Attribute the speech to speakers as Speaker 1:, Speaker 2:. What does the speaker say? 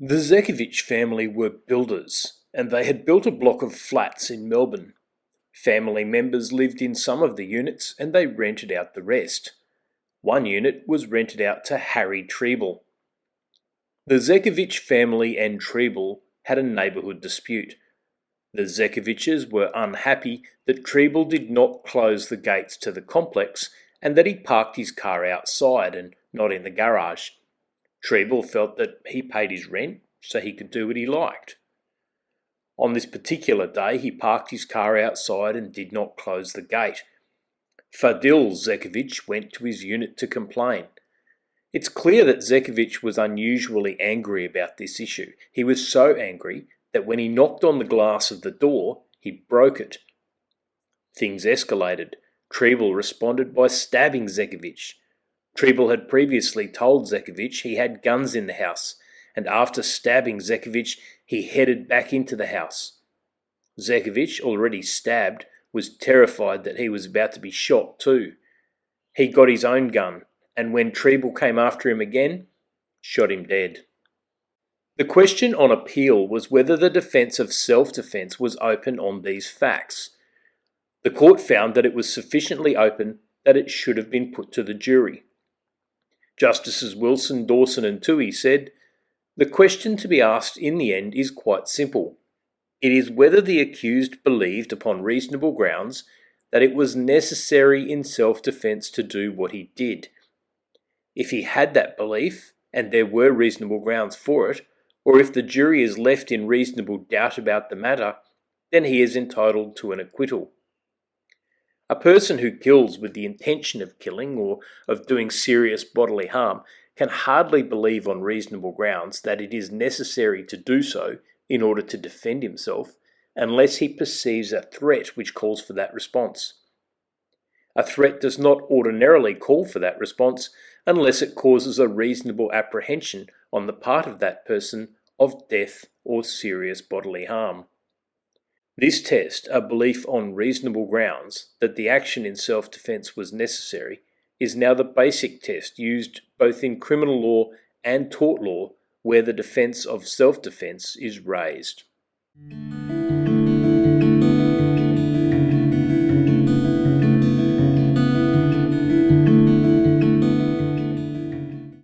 Speaker 1: The Zecevic family were builders, and they had built a block of flats in Melbourne. Family members lived in some of the units and they rented out the rest. One unit was rented out to Harry Treble. The Zecevic family and Treble had a neighbourhood dispute. The Zeceviches were unhappy that Treble did not close the gates to the complex and that he parked his car outside and not in the garage. Treble felt that he paid his rent, so he could do what he liked. On this particular day, he parked his car outside and did not close the gate. Fadil Zecevic went to his unit to complain. It's clear that Zecevic was unusually angry about this issue. He was so angry that when he knocked on the glass of the door, he broke it. Things escalated. Treble responded by stabbing Zecevic. Treble had previously told Zecevic he had guns in the house, and after stabbing Zecevic, he headed back into the house. Zecevic, already stabbed, was terrified that he was about to be shot too. He got his own gun, and when Treble came after him again, shot him dead. The question on appeal was whether the defence of self-defence was open on these facts. The court found that it was sufficiently open that it should have been put to the jury. Justices Wilson, Dawson and Toohey said, "The question to be asked in the end is quite simple. It is whether the accused believed upon reasonable grounds that it was necessary in self-defence to do what he did. If he had that belief, and there were reasonable grounds for it, or if the jury is left in reasonable doubt about the matter, then he is entitled to an acquittal. A person who kills with the intention of killing or of doing serious bodily harm can hardly believe on reasonable grounds that it is necessary to do so in order to defend himself, unless he perceives a threat which calls for that response. A threat does not ordinarily call for that response unless it causes a reasonable apprehension on the part of that person of death or serious bodily harm. This test, a belief on reasonable grounds that the action in self-defence was necessary, is now the basic test used both in criminal law and tort law where the defence of self-defence is raised."